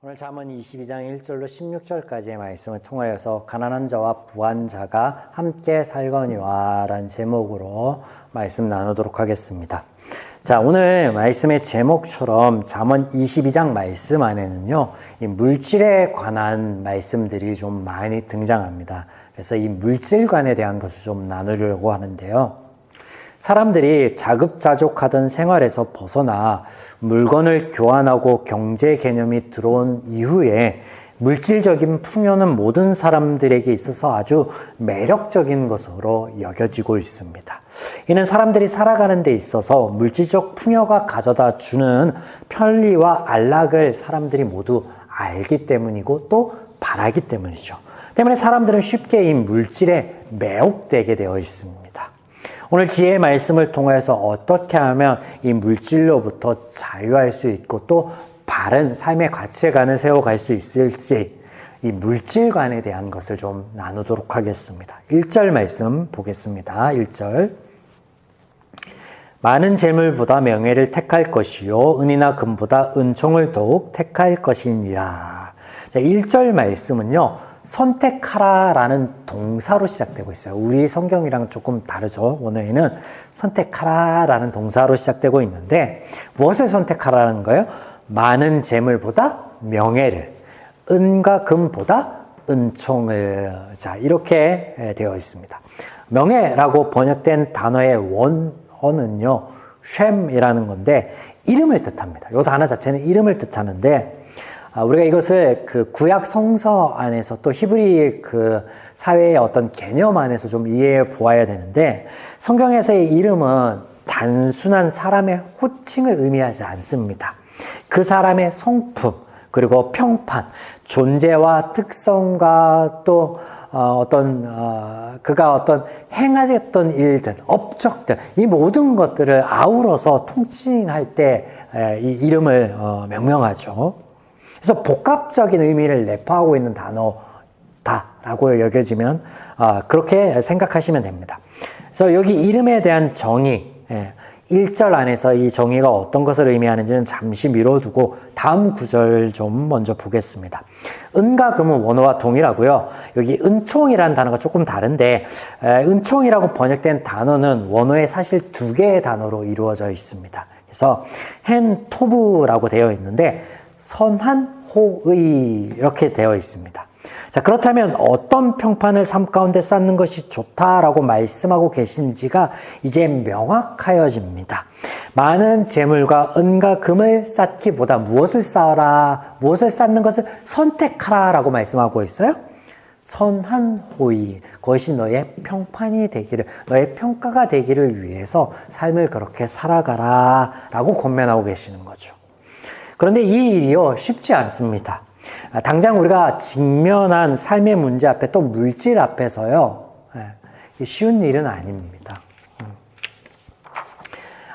오늘 잠언 22장 1절로 16절까지의 말씀을 통하여서 가난한 자와 부한 자가 함께 살거니와 라는 제목으로 말씀 나누도록 하겠습니다. 자, 오늘 말씀의 제목처럼 잠언 22장 말씀 안에는요, 이 물질에 관한 말씀들이 좀 많이 등장합니다. 그래서 이 물질관에 대한 것을 좀 나누려고 하는데요. 사람들이 자급자족하던 생활에서 벗어나 물건을 교환하고 경제 개념이 들어온 이후에 물질적인 풍요는 모든 사람들에게 있어서 아주 매력적인 것으로 여겨지고 있습니다. 이는 사람들이 살아가는 데 있어서 물질적 풍요가 가져다 주는 편리와 안락을 사람들이 모두 알기 때문이고 또 바라기 때문이죠. 때문에 사람들은 쉽게 이 물질에 매혹되게 되어 있습니다. 오늘 지혜의 말씀을 통해서 어떻게 하면 이 물질로부터 자유할 수 있고 또 바른 삶의 가치관을 세워갈 수 있을지 이 물질관에 대한 것을 좀 나누도록 하겠습니다. 1절 말씀 보겠습니다. 1절 많은 재물보다 명예를 택할 것이요 은이나 금보다 은총을 더욱 택할 것이니라. 자, 1절 말씀은요. 선택하라 라는 동사로 시작되고 있어요. 우리 성경이랑 조금 다르죠. 원어에는 선택하라 라는 동사로 시작되고 있는데 무엇을 선택하라는 거예요? 많은 재물보다 명예를, 은과 금보다 은총을. 자, 이렇게 되어 있습니다. 명예라고 번역된 단어의 원어는요, 쉔이라는 건데 이름을 뜻합니다. 이 단어 자체는 이름을 뜻하는데 우리가 이것을 그 구약 성서 안에서 또 히브리 그 사회의 어떤 개념 안에서 좀 이해해 보아야 되는데 성경에서의 이름은 단순한 사람의 호칭을 의미하지 않습니다. 그 사람의 성품 그리고 평판, 존재와 특성과 또 그가 어떤 행하였던 일들, 업적들 이 모든 것들을 아우러서 통칭할 때 이 이름을 명명하죠. 그래서 복합적인 의미를 내포하고 있는 단어다라고 여겨지면 그렇게 생각하시면 됩니다. 그래서 여기 이름에 대한 정의, 1절 안에서 이 정의가 어떤 것을 의미하는지는 잠시 미뤄두고 다음 구절 좀 먼저 보겠습니다. 은과 금은 원어와 동일하고요. 여기 은총이라는 단어가 조금 다른데 은총이라고 번역된 단어는 원어에 사실 두 개의 단어로 이루어져 있습니다. 그래서 헨 토브라고 되어 있는데 선한 호의 이렇게 되어 있습니다. 자, 그렇다면 어떤 평판을 삶 가운데 쌓는 것이 좋다라고 말씀하고 계신지가 이제 명확하여집니다. 많은 재물과 은과 금을 쌓기보다 무엇을 쌓아라, 무엇을 쌓는 것을 선택하라 라고 말씀하고 있어요. 선한 호의, 그것이 너의 평판이 되기를, 너의 평가가 되기를 위해서 삶을 그렇게 살아가라 라고 권면하고 계시는 거죠. 그런데 이 일이요, 쉽지 않습니다. 당장 우리가 직면한 삶의 문제 앞에 또 물질 앞에서요, 쉬운 일은 아닙니다.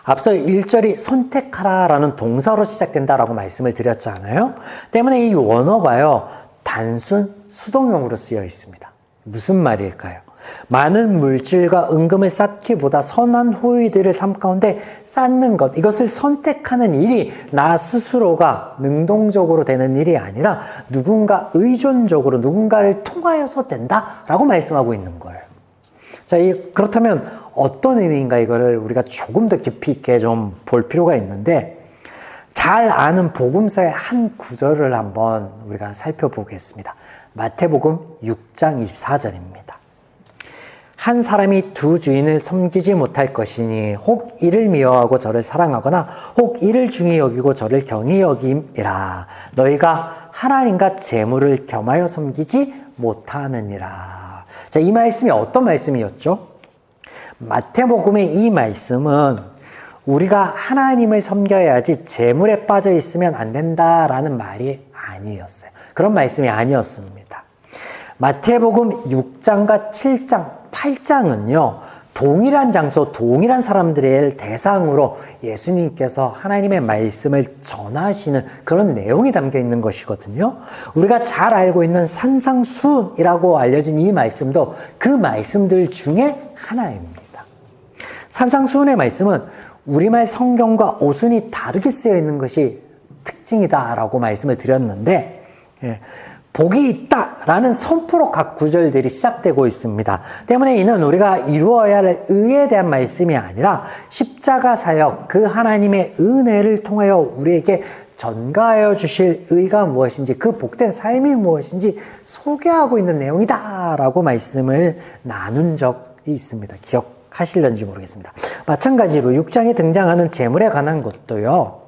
앞서 1절이 선택하라 라는 동사로 시작된다라고 말씀을 드렸잖아요. 때문에 이 원어가요, 단순 수동형으로 쓰여 있습니다. 무슨 말일까요? 많은 물질과 은금을 쌓기보다 선한 호의들을 삶 가운데 쌓는 것, 이것을 선택하는 일이 나 스스로가 능동적으로 되는 일이 아니라 누군가 의존적으로 누군가를 통하여서 된다라고 말씀하고 있는 거예요. 자, 그렇다면 어떤 의미인가 이거를 우리가 조금 더 깊이 있게 좀 볼 필요가 있는데 잘 아는 복음서의 한 구절을 한번 우리가 살펴보겠습니다. 마태복음 6장 24절입니다. 한 사람이 두 주인을 섬기지 못할 것이니 혹 이를 미워하고 저를 사랑하거나 혹 이를 중히 여기고 저를 경히 여김이라. 너희가 하나님과 재물을 겸하여 섬기지 못하느니라. 자, 이 말씀이 어떤 말씀이었죠? 마태복음의 이 말씀은 우리가 하나님을 섬겨야지 재물에 빠져 있으면 안 된다라는 말이 아니었어요. 그런 말씀이 아니었습니다. 마태복음 6장과 7장, 8장은요, 동일한 장소, 동일한 사람들의 대상으로 예수님께서 하나님의 말씀을 전하시는 그런 내용이 담겨 있는 것이거든요. 우리가 잘 알고 있는 산상수훈이라고 알려진 이 말씀도 그 말씀들 중에 하나입니다. 산상수훈의 말씀은 우리말 성경과 오순이 다르게 쓰여 있는 것이 특징이다라고 말씀을 드렸는데, 복이 있다라는 선포로 각 구절들이 시작되고 있습니다. 때문에 이는 우리가 이루어야 할 의에 대한 말씀이 아니라 십자가 사역, 그 하나님의 은혜를 통하여 우리에게 전가하여 주실 의가 무엇인지, 그 복된 삶이 무엇인지 소개하고 있는 내용이다라고 말씀을 나눈 적이 있습니다. 기억하실런지 모르겠습니다. 마찬가지로 6장에 등장하는 재물에 관한 것도요,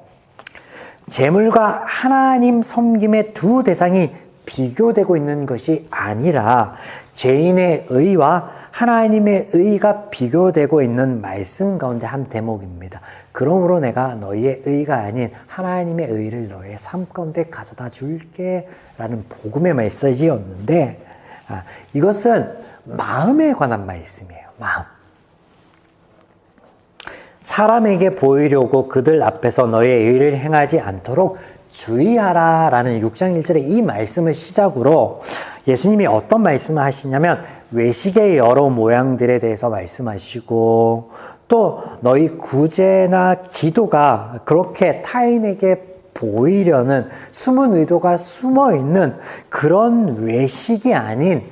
재물과 하나님 섬김의 두 대상이 비교되고 있는 것이 아니라 죄인의 의와 하나님의 의가 비교되고 있는 말씀 가운데 한 대목입니다. 그러므로 내가 너희의 의가 아닌 하나님의 의를 너희의 삶 가운데 가져다 줄게 라는 복음의 메시지였는데, 이것은 마음에 관한 말씀이에요. 마음. 사람에게 보이려고 그들 앞에서 너의 의를 행하지 않도록 주의하라 라는 6장 1절의 이 말씀을 시작으로 예수님이 어떤 말씀을 하시냐면, 외식의 여러 모양들에 대해서 말씀하시고, 또 너희 구제나 기도가 그렇게 타인에게 보이려는 숨은 의도가 숨어있는 그런 외식이 아닌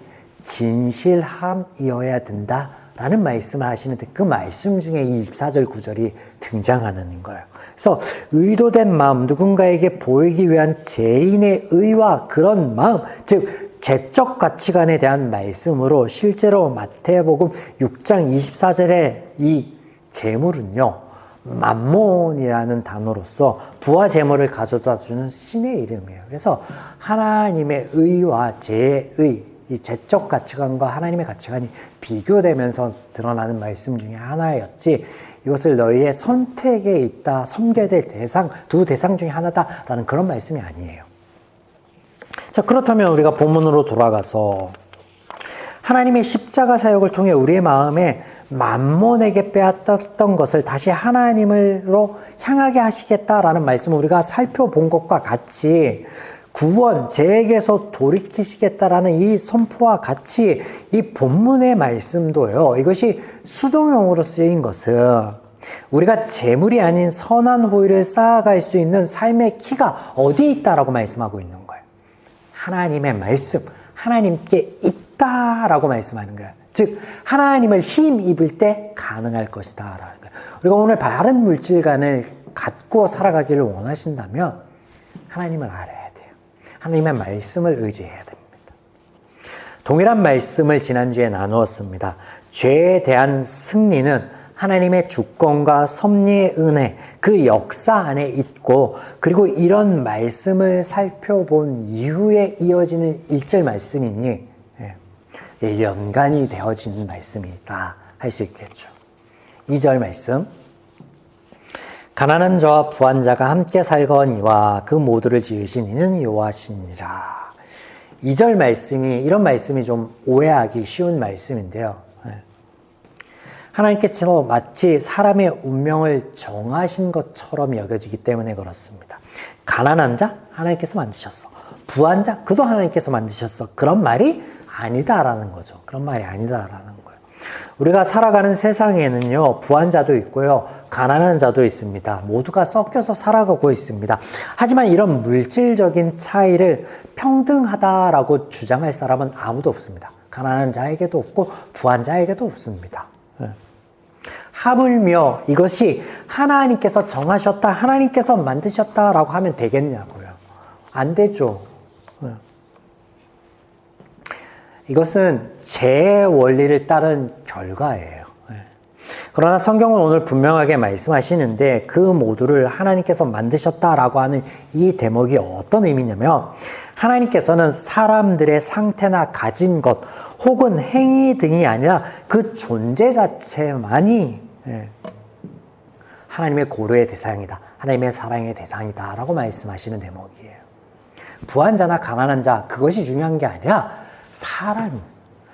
진실함이어야 된다 라는 말씀을 하시는데, 그 말씀 중에 이 24절 9절이 등장하는 거예요. 그래서 의도된 마음, 누군가에게 보이기 위한 죄인의 의와 그런 마음, 즉 죄적 가치관에 대한 말씀으로 실제로 마태복음 6장 24절의 이 재물은요, 맘몬이라는 단어로서 부와 재물을 가져다 주는 신의 이름이에요. 그래서 하나님의 의와 죄의 의, 이 죄적 가치관과 하나님의 가치관이 비교되면서 드러나는 말씀 중에 하나였지, 이것을 너희의 선택에 있다, 섬겨야 될 대상, 두 대상 중에 하나다라는 그런 말씀이 아니에요. 자, 그렇다면 우리가 본문으로 돌아가서 하나님의 십자가 사역을 통해 우리의 마음에 맘몬에게 빼앗겼던 것을 다시 하나님으로 향하게 하시겠다라는 말씀을 우리가 살펴본 것과 같이, 구원, 죄에게서 돌이키시겠다라는 이 선포와 같이 이 본문의 말씀도요, 이것이 수동형으로 쓰인 것은 우리가 재물이 아닌 선한 후일을 쌓아갈 수 있는 삶의 키가 어디에 있다라고 말씀하고 있는 거예요. 하나님의 말씀, 하나님께 있다라고 말씀하는 거예요. 즉 하나님을 힘입을 때 가능할 것이다 라는 거예요. 우리가 오늘 바른 물질관을 갖고 살아가기를 원하신다면 하나님을 알아야 돼요. 하나님의 말씀을 의지해야 됩니다. 동일한 말씀을 지난주에 나누었습니다. 죄에 대한 승리는 하나님의 주권과 섭리의 은혜, 그 역사 안에 있고, 그리고 이런 말씀을 살펴본 이후에 이어지는 1절 말씀이니 연관이 되어지는 말씀이라 할 수 있겠죠. 2절 말씀, 가난한 자와 부한 자가 함께 살거니와 그 모두를 지으신 이는 여호와시니라. 2절 말씀이, 이런 말씀이 좀 오해하기 쉬운 말씀인데요, 하나님께서 마치 사람의 운명을 정하신 것처럼 여겨지기 때문에 그렇습니다. 가난한 자? 하나님께서 만드셨어. 부한 자? 그도 하나님께서 만드셨어. 그런 말이 아니다라는 거죠. 그런 말이 아니다라는 거예요. 우리가 살아가는 세상에는요, 부한 자도 있고요, 가난한 자도 있습니다. 모두가 섞여서 살아가고 있습니다. 하지만 이런 물질적인 차이를 평등하다라고 주장할 사람은 아무도 없습니다. 가난한 자에게도 없고 부한 자에게도 없습니다. 하물며 이것이 하나님께서 정하셨다, 하나님께서 만드셨다라고 하면 되겠냐고요. 안 되죠. 이것은 죄의 원리를 따른 결과예요. 그러나 성경은 오늘 분명하게 말씀하시는데, 그 모두를 하나님께서 만드셨다라고 하는 이 대목이 어떤 의미냐면, 하나님께서는 사람들의 상태나 가진 것 혹은 행위 등이 아니라 그 존재 자체만이 하나님의 고려의 대상이다, 하나님의 사랑의 대상이다 라고 말씀하시는 대목이에요. 부한 자나 가난한 자, 그것이 중요한 게 아니라 사람,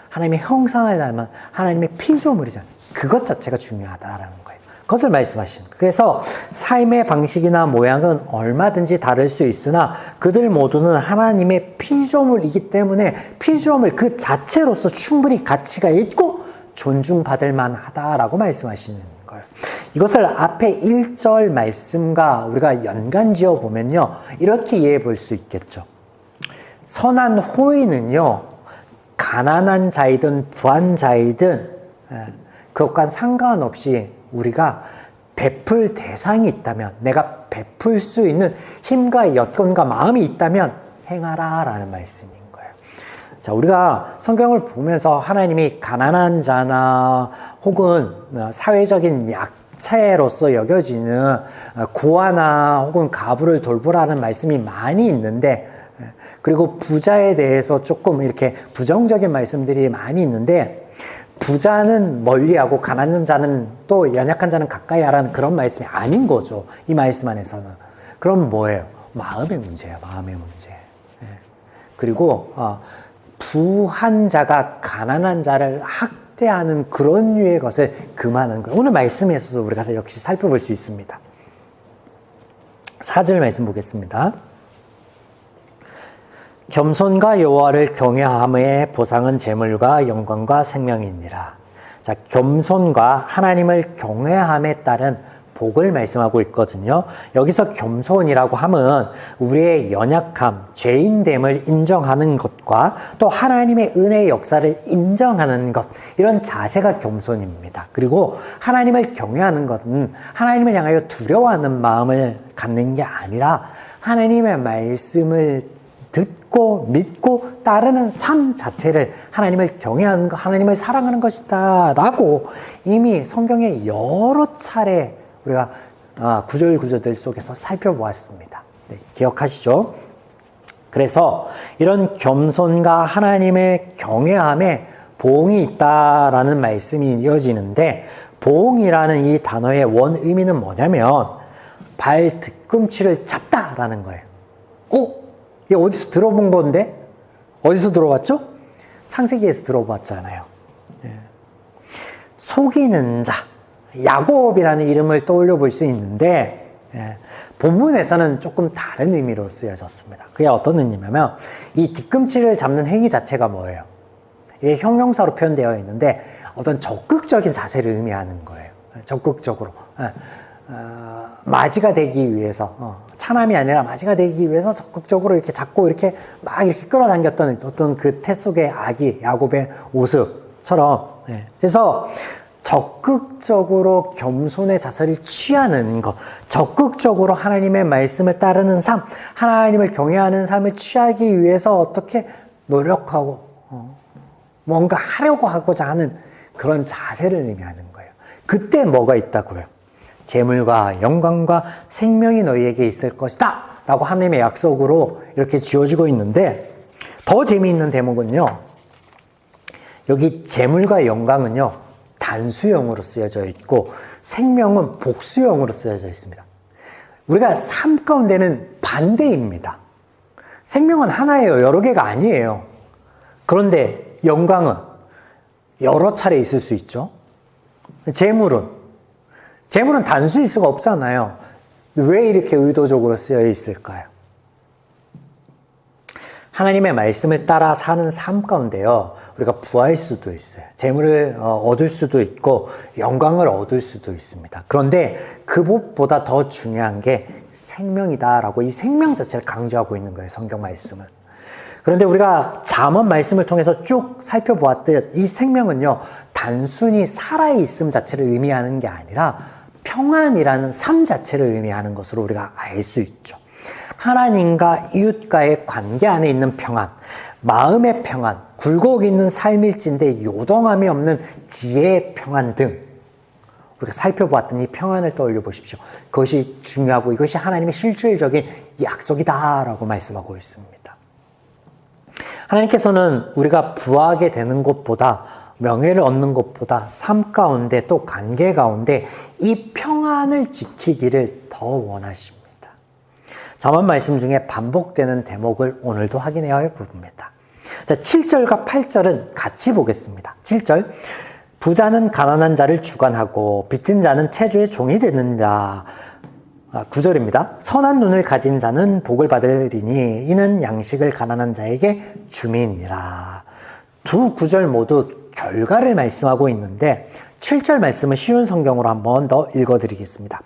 하나님의 형상을 닮은 하나님의 피조물이잖아요. 그것 자체가 중요하다라는 거예요. 그것을 말씀하시는 거예요. 그래서 삶의 방식이나 모양은 얼마든지 다를 수 있으나 그들 모두는 하나님의 피조물이기 때문에 피조물 그 자체로서 충분히 가치가 있고 존중받을 만하다라고 말씀하시는 거예요. 이것을 앞에 1절 말씀과 우리가 연관지어 보면요, 이렇게 이해해 볼 수 있겠죠. 선한 호의는요, 가난한 자이든 부한 자이든 그것과 상관없이 우리가 베풀 대상이 있다면, 내가 베풀 수 있는 힘과 여건과 마음이 있다면 행하라 라는 말씀인 거예요. 자, 우리가 성경을 보면서 하나님이 가난한 자나 혹은 사회적인 약체로서 여겨지는 고아나 혹은 가부를 돌보라는 말씀이 많이 있는데, 그리고 부자에 대해서 조금 이렇게 부정적인 말씀들이 많이 있는데, 부자는 멀리하고 가난한 자는 또 연약한 자는 가까이 하라는 그런 말씀이 아닌 거죠. 이 말씀 안에서는. 그럼 뭐예요? 마음의 문제예요. 마음의 문제. 그리고 부한 자가 가난한 자를 학대하는 그런 류의 것을 금하는 거예요. 오늘 말씀에서도 우리가 역시 살펴볼 수 있습니다. 4절 말씀 보겠습니다. 겸손과 여호와를 경외함의 보상은 재물과 영광과 생명이니라. 자, 겸손과 하나님을 경외함에 따른 복을 말씀하고 있거든요. 여기서 겸손이라고 하면 우리의 연약함, 죄인됨을 인정하는 것과 또 하나님의 은혜의 역사를 인정하는 것, 이런 자세가 겸손입니다. 그리고 하나님을 경외하는 것은 하나님을 향하여 두려워하는 마음을 갖는 게 아니라 하나님의 말씀을 듣고 믿고 따르는 삶 자체를 하나님을 경외하는 것, 하나님을 사랑하는 것이다 라고 이미 성경의 여러 차례 우리가 구절들 속에서 살펴보았습니다. 네, 기억하시죠? 그래서 이런 겸손과 하나님의 경외함에 보응이 있다라는 말씀이 이어지는데, 보응이라는 이 단어의 원 의미는 뭐냐면 발 뒤꿈치를 잡다라는 거예요. 이게 어디서 들어본 건데? 어디서 들어봤죠? 창세기에서 들어봤잖아요. 속이는 자, 야곱이라는 이름을 떠올려 볼 수 있는데, 본문에서는 조금 다른 의미로 쓰여졌습니다. 그게 어떤 의미냐면, 이 뒤꿈치를 잡는 행위 자체가 뭐예요? 이게 형용사로 표현되어 있는데 어떤 적극적인 자세를 의미하는 거예요. 적극적으로. 맞이가 되기 위해서, 차남이 아니라 맞이가 되기 위해서 적극적으로 이렇게 잡고 이렇게 막 이렇게 끌어당겼던 어떤 그 태 속의 아기 야곱의 모습처럼, 그래서 적극적으로 겸손의 자세를 취하는 것, 적극적으로 하나님의 말씀을 따르는 삶, 하나님을 경외하는 삶을 취하기 위해서 어떻게 노력하고 뭔가 하려고 하고자 하는 그런 자세를 의미하는 거예요. 그때 뭐가 있다고요? 재물과 영광과 생명이 너희에게 있을 것이다 라고 하나님의 약속으로 이렇게 지어지고 있는데, 더 재미있는 대목은요, 여기 재물과 영광은요 단수형으로 쓰여져 있고 생명은 복수형으로 쓰여져 있습니다. 우리가 삶 가운데는 반대입니다. 생명은 하나예요. 여러 개가 아니에요. 그런데 영광은 여러 차례 있을 수 있죠. 재물은 단수일 수가 없잖아요. 왜 이렇게 의도적으로 쓰여 있을까요? 하나님의 말씀을 따라 사는 삶 가운데요, 우리가 부할 수도 있어요. 재물을 얻을 수도 있고 영광을 얻을 수도 있습니다. 그런데 그것보다 더 중요한 게 생명이다라고 이 생명 자체를 강조하고 있는 거예요, 성경 말씀은. 그런데 우리가 잠언 말씀을 통해서 쭉 살펴보았듯 이 생명은요, 단순히 살아있음 자체를 의미하는 게 아니라 평안이라는 삶 자체를 의미하는 것으로 우리가 알 수 있죠. 하나님과 이웃과의 관계 안에 있는 평안, 마음의 평안, 굴곡 있는 삶일진데 요동함이 없는 지혜의 평안 등 우리가 살펴보았던 이 평안을 떠올려 보십시오. 그것이 중요하고 이것이 하나님의 실질적인 약속이다라고 말씀하고 있습니다. 하나님께서는 우리가 부하게 되는 것보다, 명예를 얻는 것보다 삶 가운데 또 관계 가운데 이 평안을 지키기를 더 원하십니다. 잠언 말씀 중에 반복되는 대목을 오늘도 확인해야 봅니다. 자, 7절과 8절은 같이 보겠습니다. 7절, 부자는 가난한 자를 주관하고 빚진 자는 채주의 종이 되느니라. 9절입니다. 선한 눈을 가진 자는 복을 받으리니 이는 양식을 가난한 자에게 줌이니라. 두 구절 모두 결과를 말씀하고 있는데, 7절 말씀은 쉬운 성경으로 한번 더 읽어드리겠습니다.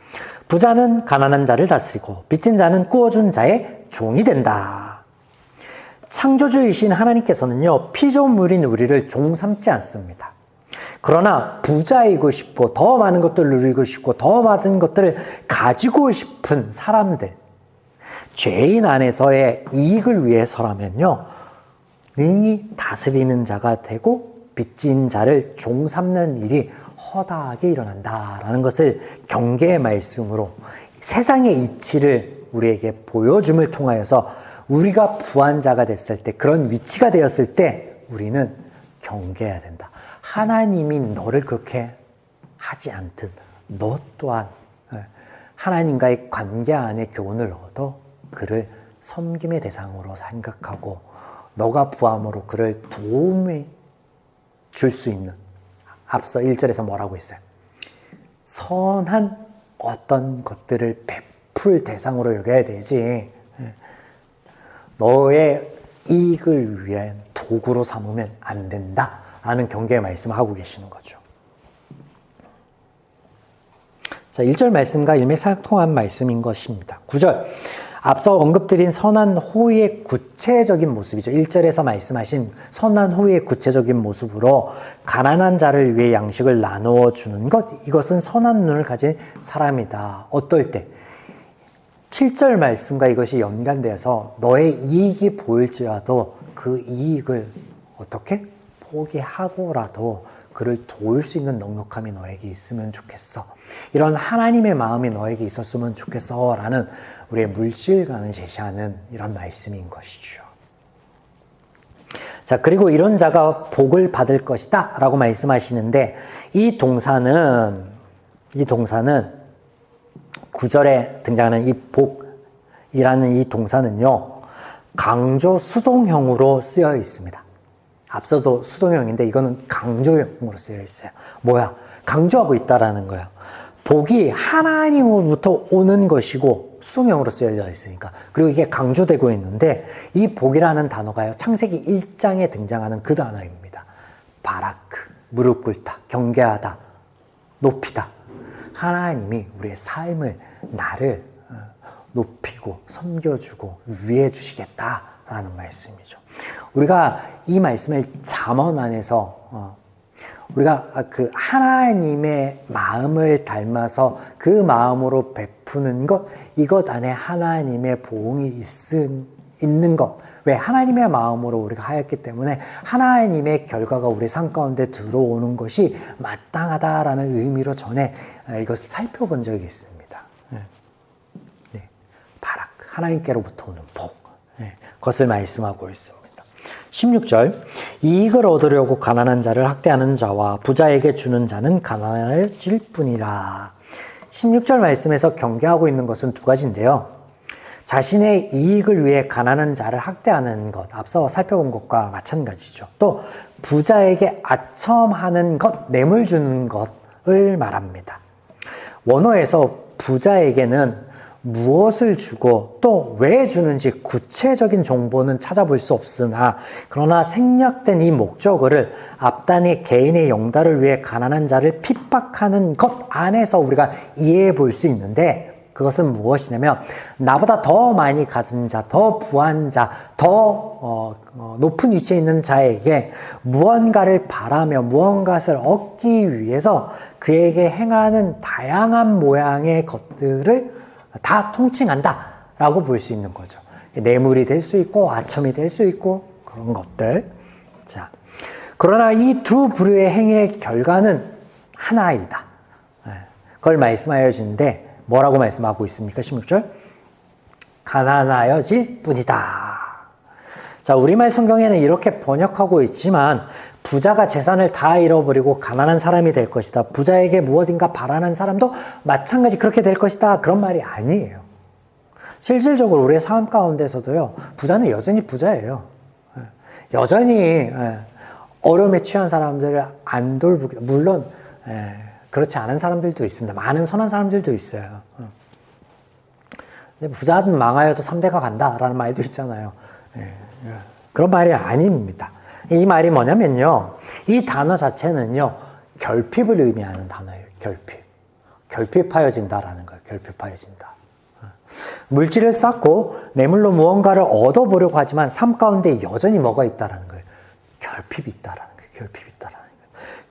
부자는 가난한 자를 다스리고 빚진 자는 꾸어준 자의 종이 된다. 창조주이신 하나님께서는요, 피조물인 우리를 종 삼지 않습니다. 그러나 부자이고 싶고 더 많은 것들을 누리고 싶고 더 많은 것들을 가지고 싶은 사람들, 죄인 안에서의 이익을 위해서라면요, 능히 다스리는 자가 되고 빚진 자를 종 삼는 일이 허다하게 일어난다라는 것을 경계의 말씀으로 세상의 이치를 우리에게 보여줌을 통하여서 우리가 부한 자가 됐을 때, 그런 위치가 되었을 때 우리는 경계해야 된다. 하나님이 너를 그렇게 하지 않듯 너 또한 하나님과의 관계 안에 교훈을 얻어 그를 섬김의 대상으로 생각하고 너가 부함으로 그를 도움에 줄 수 있는, 앞서 1절에서 뭐라고 했어요? 선한 어떤 것들을 베풀 대상으로 여겨야 되지, 너의 이익을 위한 도구로 삼으면 안 된다 라는 경계의 말씀을 하고 계시는 거죠. 자, 1절 말씀과 일맥상통한 말씀인 것입니다. 9절, 앞서 언급드린 선한 호의의 구체적인 모습이죠. 1절에서 말씀하신 선한 호의의 구체적인 모습으로 가난한 자를 위해 양식을 나누어 주는 것, 이것은 선한 눈을 가진 사람이다. 어떨 때? 7절 말씀과 이것이 연관되어서 너의 이익이 보일지라도 그 이익을 어떻게? 포기하고라도 그를 도울 수 있는 넉넉함이 너에게 있으면 좋겠어. 이런 하나님의 마음이 너에게 있었으면 좋겠어 라는 우리의 물질관을 제시하는 이런 말씀인 것이죠. 자, 그리고 이런 자가 복을 받을 것이다 라고 말씀하시는데, 이 동사는 9절에 등장하는 이 복이라는 이 동사는요, 강조 수동형으로 쓰여 있습니다. 앞서도 수동형인데 이거는 강조형으로 쓰여 있어요. 뭐야? 강조하고 있다라는 거예요. 복이 하나님으로부터 오는 것이고 수동형으로 쓰여져 있으니까. 그리고 이게 강조되고 있는데, 이 복이라는 단어가요, 창세기 1장에 등장하는 그 단어입니다. 바라크, 무릎 꿇다, 경계하다, 높이다. 하나님이 우리의 삶을, 나를 높이고 섬겨주고 위해 주시겠다라는 말씀이죠. 우리가 이 말씀을 잠언 안에서 우리가 그 하나님의 마음을 닮아서 그 마음으로 베푸는 것, 이것 안에 하나님의 보응이 있는 것. 왜? 하나님의 마음으로 우리가 하였기 때문에 하나님의 결과가 우리 삶 가운데 들어오는 것이 마땅하다라는 의미로 전에 이것을 살펴본 적이 있습니다. 네. 바락, 하나님께로부터 오는 복, 그것을 말씀하고 있습니다. 16절, 이익을 얻으려고 가난한 자를 학대하는 자와 부자에게 주는 자는 가난해질 뿐이라. 16절 말씀에서 경계하고 있는 것은 두 가지인데요. 자신의 이익을 위해 가난한 자를 학대하는 것, 앞서 살펴본 것과 마찬가지죠. 또 부자에게 아첨하는 것, 뇌물 주는 것을 말합니다. 원어에서 부자에게는 무엇을 주고 또 왜 주는지 구체적인 정보는 찾아볼 수 없으나, 그러나 생략된 이 목적어를 앞단이 개인의 영달을 위해 가난한 자를 핍박하는 것 안에서 우리가 이해해 볼 수 있는데, 그것은 무엇이냐면 나보다 더 많이 가진 자, 더 부한 자, 더 높은 위치에 있는 자에게 무언가를 바라며 무언가를 얻기 위해서 그에게 행하는 다양한 모양의 것들을 다 통칭한다 라고 볼 수 있는 거죠. 뇌물이 될 수 있고 아첨이 될 수 있고 그런 것들. 자, 그러나 이 두 부류의 행위의 결과는 하나이다. 그걸 말씀하여 주는데 뭐라고 말씀하고 있습니까? 16절, 가난하여질 뿐이다. 자, 우리말 성경에는 이렇게 번역하고 있지만, 부자가 재산을 다 잃어버리고 가난한 사람이 될 것이다, 부자에게 무엇인가 바라는 사람도 마찬가지 그렇게 될 것이다, 그런 말이 아니에요. 실질적으로 우리의 삶 가운데서도요, 부자는 여전히 부자예요. 여전히 어려움에 취한 사람들을 안 돌보기, 물론 그렇지 않은 사람들도 있습니다. 많은 선한 사람들도 있어요. 근데 부자는 망하여도 3대가 간다라는 말도 있잖아요. 그런 말이 아닙니다. 이 말이 뭐냐면요, 이 단어 자체는요, 결핍을 의미하는 단어예요. 결핍하여진다라는 거예요. 결핍하여진다. 물질을 쌓고 뇌물로 무언가를 얻어보려고 하지만 삶 가운데 여전히 뭐가 있다라는 거예요. 결핍이 있다라는 거예요. 결핍이 있다라는 거예요.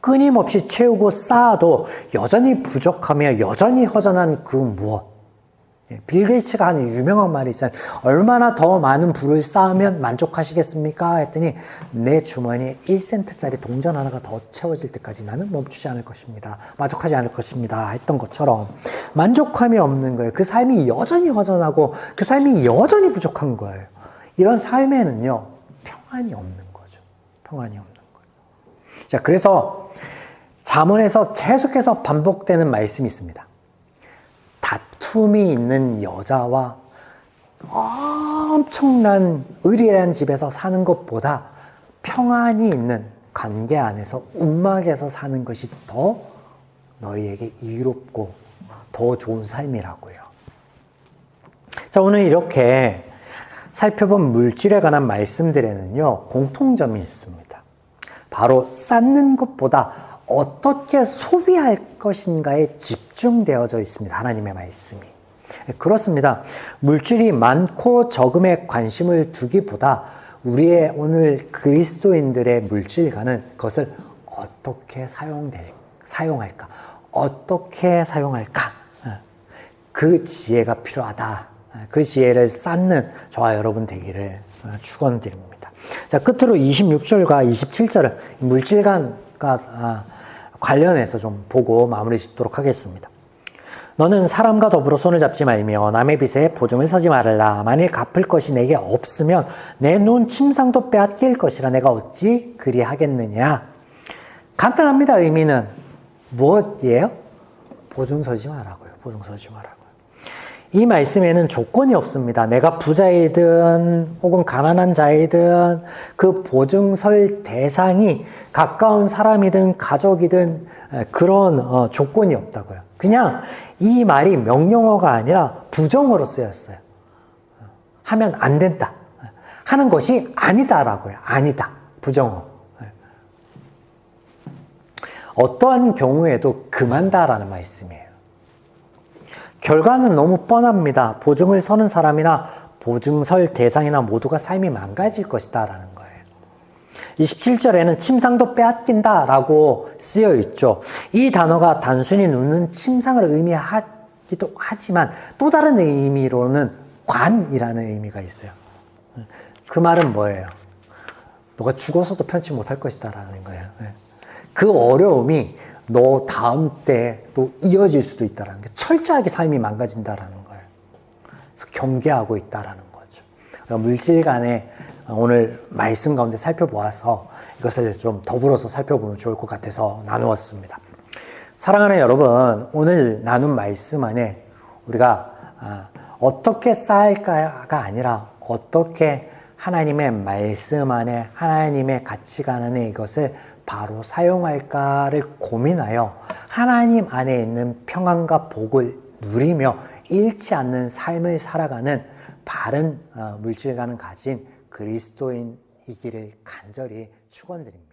끊임없이 채우고 쌓아도 여전히 부족하며 여전히 허전한 그 무엇. 빌 게이츠가 하는 유명한 말이 있어요. 얼마나 더 많은 부를 쌓으면 만족하시겠습니까? 했더니 내 주머니에 1센트짜리 동전 하나가 더 채워질 때까지 나는 멈추지 않을 것입니다. 만족하지 않을 것입니다. 했던 것처럼 만족함이 없는 거예요. 그 삶이 여전히 허전하고 그 삶이 여전히 부족한 거예요. 이런 삶에는요, 평안이 없는 거죠. 평안이 없는 거예요. 자, 그래서 잠언에서 계속해서 반복되는 말씀이 있습니다. 다툼이 있는 여자와 엄청난 의리한 집에서 사는 것보다 평안이 있는 관계 안에서 움막에서 사는 것이 더 너희에게 이롭고 더 좋은 삶이라고요. 자, 오늘 이렇게 살펴본 물질에 관한 말씀들에는요, 공통점이 있습니다. 바로 쌓는 것보다 어떻게 소비할 것인가에 집중되어져 있습니다. 하나님의 말씀이. 그렇습니다. 물질이 많고 적음에 관심을 두기보다 우리의 오늘 그리스도인들의 물질과는 그것을 어떻게 사용할까? 어떻게 사용할까? 그 지혜가 필요하다. 그 지혜를 쌓는 저와 여러분 되기를 축원드립니다. 자, 끝으로 26절과 27절을 물질과 관련해서 좀 보고 마무리 짓도록 하겠습니다. 너는 사람과 더불어 손을 잡지 말며 남의 빚에 보증을 서지 말라. 만일 갚을 것이 내게 없으면 내 눈 침상도 빼앗길 것이라. 내가 어찌 그리하겠느냐. 간단합니다. 의미는 무엇이에요? 보증 서지 말라고요. 보증 서지 말라고요. 이 말씀에는 조건이 없습니다. 내가 부자이든 혹은 가난한 자이든 그 보증 설 대상이 가까운 사람이든 가족이든 그런 조건이 없다고요. 그냥 이 말이 명령어가 아니라 부정어로 쓰였어요. 하면 안 된다. 하는 것이 아니다라고요. 아니다. 부정어. 어떠한 경우에도 금한다라는 말씀이에요. 결과는 너무 뻔합니다. 보증을 서는 사람이나 보증설 대상이나 모두가 삶이 망가질 것이다 라는 거예요. 27절에는 침상도 빼앗긴다라고 쓰여 있죠. 이 단어가 단순히 눕는 침상을 의미하기도 하지만 또 다른 의미로는 관이라는 의미가 있어요. 그 말은 뭐예요? 너가 죽어서도 편치 못할 것이다 라는 거예요. 그 어려움이 너 다음 때 또 이어질 수도 있다는 게 철저하게 삶이 망가진다라는 거예요. 그래서 경계하고 있다라는 거죠. 그러니까 물질 간에 오늘 말씀 가운데 살펴보아서 이것을 좀 더불어서 살펴보면 좋을 것 같아서 나누었습니다. 사랑하는 여러분, 오늘 나눈 말씀 안에 우리가 어떻게 쌓을까가 아니라 어떻게 하나님의 말씀 안에 하나님의 가치관 안에 이것을 바로 사용할까를 고민하여 하나님 안에 있는 평안과 복을 누리며 잃지 않는 삶을 살아가는 바른 물질관을 가진 그리스도인이기를 간절히 축원드립니다.